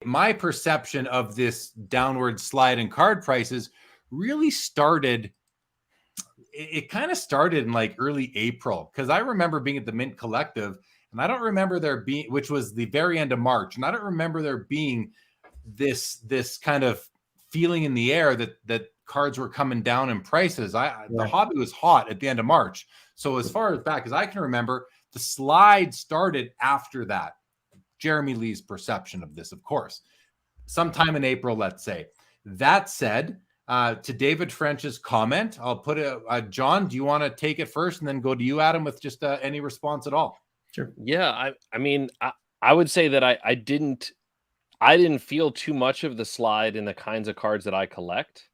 my perception of this downward slide in card prices really started. It kind of started in like early April, because I remember being at the Mint Collective, and I don't remember there being, which was the very end of March, and I don't remember there being this kind of feeling in the air that cards were coming down in prices. The hobby was hot at the end of March. So as far as back as I can remember, the slide started after that. Jeremy Lee's perception of this, of course, sometime in April, let's say. That said, to David French's comment, I'll put it, John, do you want to take it first and then go to you, Adam, with just any response at all? Sure. Yeah, I mean, I would say that I didn't feel too much of the slide in the kinds of cards that I collect.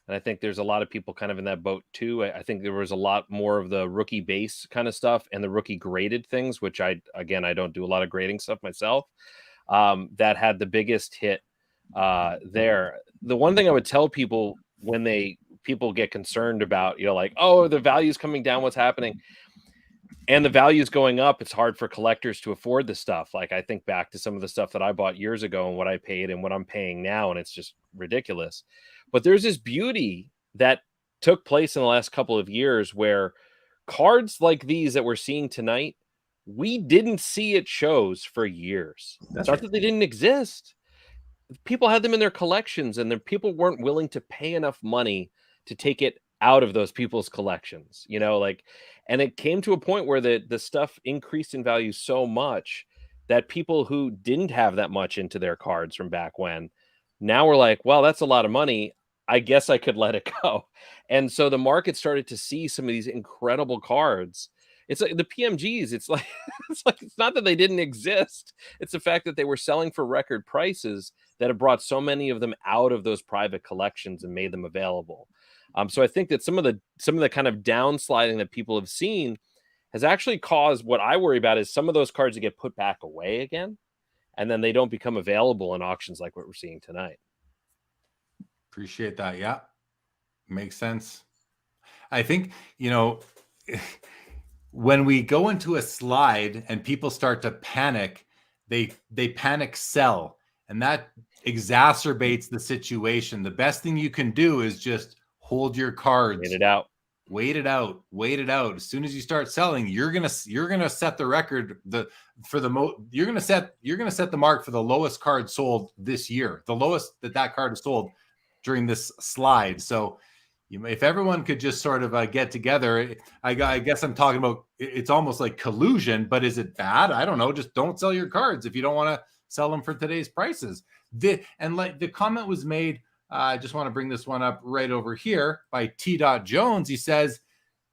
And I think there's a lot of people kind of in that boat too. I think there was a lot more of the rookie base kind of stuff and the rookie graded things, which I don't do a lot of grading stuff myself, that had the biggest hit there. The one thing I would tell people when people get concerned about, like, oh, the value's coming down, what's happening? And the value's going up, it's hard for collectors to afford the stuff. Like, I think back to some of the stuff that I bought years ago and what I paid and what I'm paying now, and it's just ridiculous. But there's this beauty that took place in the last couple of years where cards like these that we're seeing tonight, we didn't see at shows for years. That's not that they didn't exist. People had them in their collections, and people weren't willing to pay enough money to take it out of those people's collections, and it came to a point where the stuff increased in value so much that people who didn't have that much into their cards from back when now were like, well, that's a lot of money. I guess I could let it go. And so the market started to see some of these incredible cards. It's like the PMGs. It's like it's not that they didn't exist. It's the fact that they were selling for record prices that have brought so many of them out of those private collections and made them available. So I think that some of the kind of downsliding that people have seen has actually caused, what I worry about is some of those cards to get put back away again, and then they don't become available in auctions like what we're seeing tonight. Appreciate that. Yeah, makes sense. I think, when we go into a slide and people start to panic, they panic sell, and that exacerbates the situation. The best thing you can do is just hold your cards. Wait it out. As soon as you start selling, you're gonna set the record. You're gonna set the mark for the lowest card sold this year, the lowest that card is sold during this slide. So, if everyone could just sort of get together, I guess I'm talking about, it's almost like collusion, but is it bad? I don't know. Just don't sell your cards if you don't want to sell them for today's prices. And like the comment was made, I just want to bring this one up right over here by T. Jones. He says,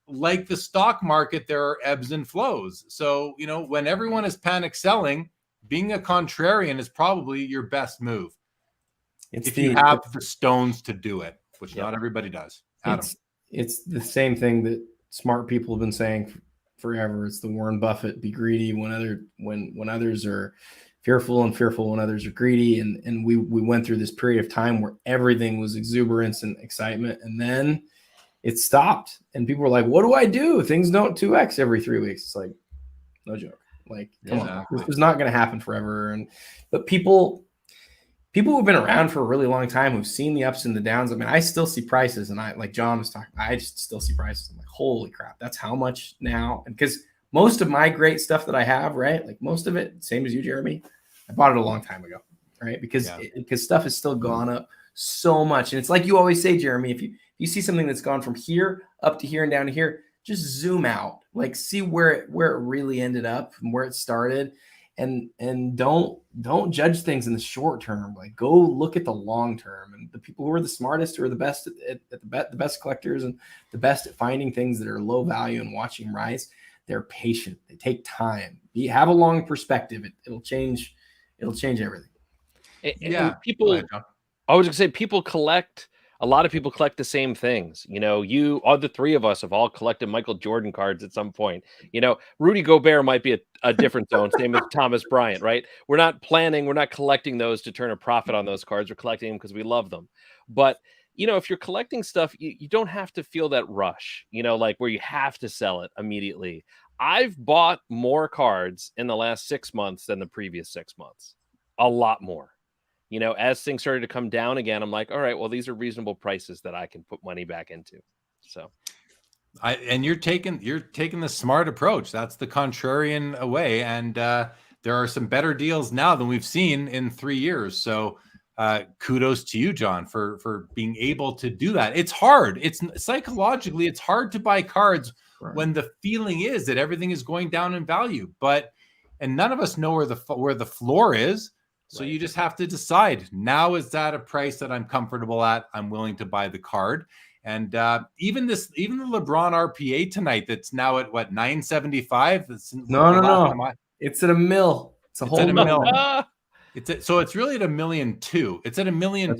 like the stock market, there are ebbs and flows. So, when everyone is panic selling, being a contrarian is probably your best move. If you have the stones to do it, which not everybody does. Adam. It's the same thing that smart people have been saying forever. It's the Warren Buffett, be greedy when others are fearful, and fearful when others are greedy. And we went through this period of time where everything was exuberance and excitement, and then it stopped, and people were like, what do I do? Things don't 2x every 3 weeks. It's like, no joke. Like, come on, this is not going to happen forever. But people who've been around for a really long time, who've seen the ups and the downs. I mean, I still see prices, and like John was talking, I just still see prices. I'm like, holy crap, that's how much now? And because most of my great stuff that I have, right, like most of it, same as you, Jeremy, I bought it a long time ago, right? Because stuff has still gone up so much. And it's like you always say, Jeremy, if you see something that's gone from here up to here and down to here, just zoom out, like see where it really ended up and where it started. And don't judge things in the short term. Like, go look at the long term. And the people who are the smartest, who are the best at the best collectors and the best at finding things that are low value and watching them rise, they're patient. They take time. Have a long perspective. It'll change everything. And people, I was gonna say, a lot of people collect the same things. All the three of us have all collected Michael Jordan cards at some point. Rudy Gobert might be a different zone, same as Thomas Bryant, right? We're not collecting those to turn a profit on those cards. We're collecting them because we love them. But, if you're collecting stuff, you don't have to feel that rush, like where you have to sell it immediately. I've bought more cards in the last 6 months than the previous 6 months. A lot more. as things started to come down again, I'm like, all right, well, these are reasonable prices that I can put money back into. So and you're taking the smart approach. That's the contrarian way. And there are some better deals now than we've seen in 3 years. So kudos to you, John, for being able to do that. It's hard. It's psychologically, it's hard to buy cards when the feeling is that everything is going down in value. And none of us know where the floor is. So you just have to decide, now is that a price that I'm comfortable at? I'm willing to buy the card. And even the LeBron RPA tonight, that's now at what, 975? No. It's at a mil. It's a whole at a mil. So it's really at $1.2 million. It's at $1.2 million.